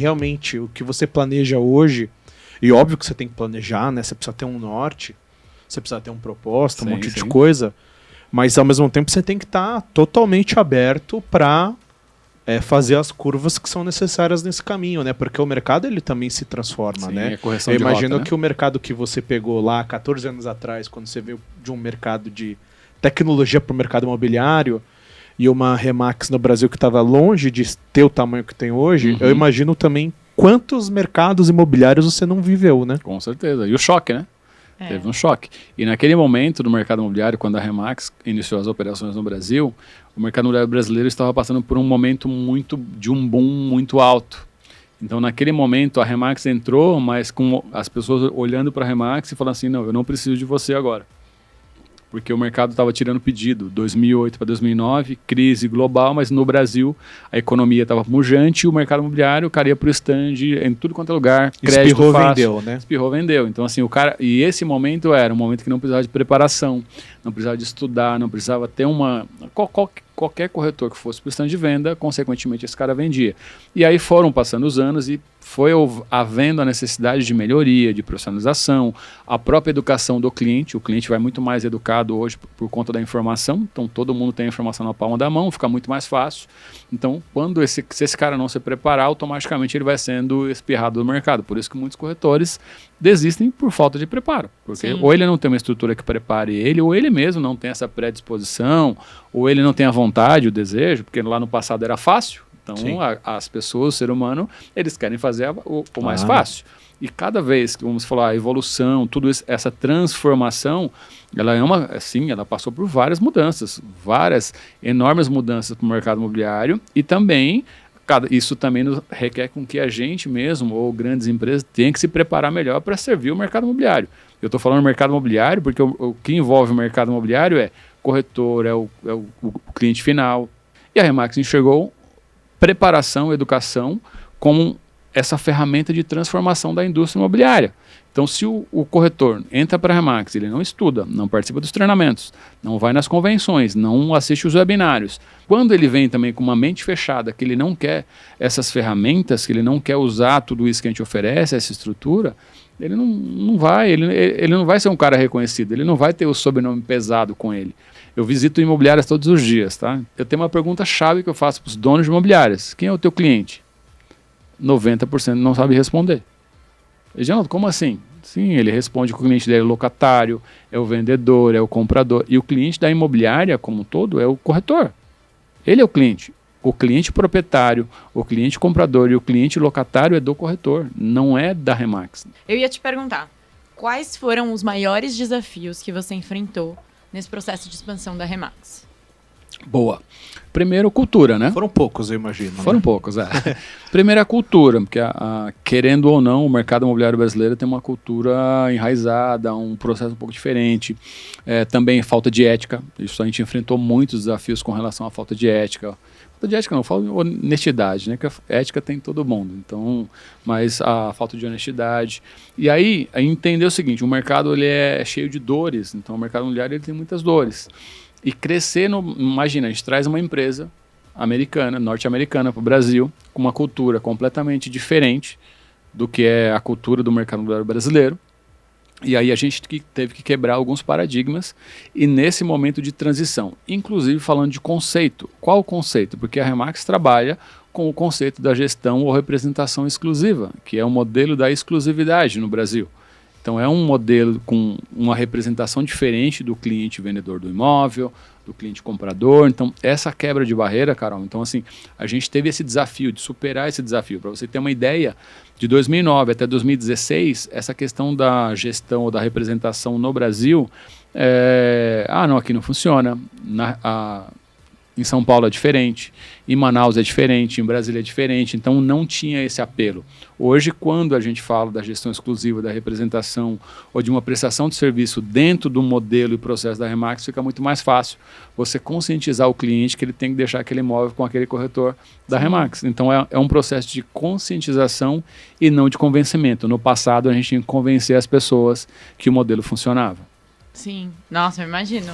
realmente o que você planeja hoje, e óbvio que você tem que planejar, né? Você precisa ter um norte, você precisa ter uma proposta, um monte de coisa, mas ao mesmo tempo você tem que estar totalmente aberto para fazer as curvas que são necessárias nesse caminho, né? Porque o mercado ele também se transforma, né? Eu imagino que o mercado que você pegou lá 14 anos atrás, quando você veio de um mercado de tecnologia para o mercado imobiliário e uma Remax no Brasil que estava longe de ter o tamanho que tem hoje, eu imagino também quantos mercados imobiliários você não viveu, né? Com certeza. E o choque, né? Teve um choque. E naquele momento do mercado imobiliário, quando a Remax iniciou as operações no Brasil, o mercado imobiliário brasileiro estava passando por um momento de um boom muito alto. Então, naquele momento, a Remax entrou, mas com as pessoas olhando para a Remax e falando assim, não, eu não preciso de você agora. Porque o mercado estava tirando pedido. 2008 para 2009, crise global, mas no Brasil a economia estava pujante e o mercado imobiliário, o cara ia para o stand em tudo quanto é lugar, crédito espirrou, fácil, vendeu, né? Espirrou, vendeu. Então, assim, o cara... E esse momento era um momento que não precisava de preparação, não precisava de estudar, não precisava ter uma... Qualquer corretor que fosse para o stand de venda, consequentemente, esse cara vendia. E aí foram passando os anos e foi havendo a necessidade de melhoria, de profissionalização, a própria educação do cliente. O cliente vai muito mais educado hoje por conta da informação. Então, todo mundo tem a informação na palma da mão, fica muito mais fácil. Então, se esse cara não se preparar, automaticamente ele vai sendo espirrado do mercado. Por isso que muitos corretores desistem por falta de preparo. Porque ou ele não tem uma estrutura que prepare ele, ou ele mesmo não tem essa predisposição, ou ele não tem a vontade, o desejo, porque lá no passado era fácil. Então, as pessoas, o ser humano, eles querem fazer o mais fácil. E cada vez que vamos falar a evolução, tudo isso, essa transformação, ela ela passou por várias mudanças, várias enormes mudanças para o mercado imobiliário e também isso também nos requer com que a gente mesmo, ou grandes empresas, tenham que se preparar melhor para servir o mercado imobiliário. Eu estou falando mercado imobiliário porque o que envolve o mercado imobiliário é corretor, é o cliente final. E a Remax enxergou preparação, educação como essa ferramenta de transformação da indústria imobiliária. Então, se o corretor entra para a Remax, ele não estuda, não participa dos treinamentos, não vai nas convenções, não assiste os webinários. Quando ele vem também com uma mente fechada, que ele não quer essas ferramentas, que ele não quer usar tudo isso que a gente oferece, essa estrutura, ele não vai ser um cara reconhecido, ele não vai ter o sobrenome pesado com ele. Eu visito imobiliárias todos os dias, tá? Eu tenho uma pergunta chave que eu faço para os donos de imobiliárias. Quem é o teu cliente? 90% não sabe responder. Reginaldo, como assim? Sim, ele responde que o cliente dele é o locatário, é o vendedor, é o comprador. E o cliente da imobiliária, como um todo, é o corretor. Ele é o cliente. O cliente proprietário, o cliente comprador e o cliente locatário é do corretor, não é da Remax. Eu ia te perguntar, quais foram os maiores desafios que você enfrentou nesse processo de expansão da Remax? Boa. Primeiro, cultura, né? Foram poucos, eu imagino. Foram poucos, é. Primeiro, a cultura, porque querendo ou não, o mercado imobiliário brasileiro tem uma cultura enraizada, um processo um pouco diferente. Também falta de ética. Isso a gente enfrentou muitos desafios com relação à falta de ética. Falta de ética não, falta de honestidade, né? Que a ética tem em todo mundo. Então, mas a falta de honestidade. E aí, entender o seguinte, o mercado ele é cheio de dores, então o mercado imobiliário ele tem muitas dores. E crescer, imagina, a gente traz uma empresa americana, norte-americana para o Brasil, com uma cultura completamente diferente do que é a cultura do mercado imobiliário brasileiro. E aí a gente teve que quebrar alguns paradigmas e nesse momento de transição, inclusive falando de conceito. Qual o conceito? Porque a Remax trabalha com o conceito da gestão ou representação exclusiva, que é o modelo da exclusividade no Brasil. Então é um modelo com uma representação diferente do cliente vendedor do imóvel, do cliente comprador. Então essa quebra de barreira, Carol, então assim, a gente teve esse desafio de superar esse desafio. Para você ter uma ideia, de 2009 até 2016, essa questão da gestão ou da representação no Brasil, não, aqui não funciona, em São Paulo é diferente, em Manaus é diferente, em Brasília é diferente, então não tinha esse apelo. Hoje, quando a gente fala da gestão exclusiva, da representação ou de uma prestação de serviço dentro do modelo e processo da Remax, fica muito mais fácil você conscientizar o cliente que ele tem que deixar aquele imóvel com aquele corretor da Remax. Então é um processo de conscientização e não de convencimento. No passado, a gente tinha que convencer as pessoas que o modelo funcionava. Sim, nossa, eu imagino.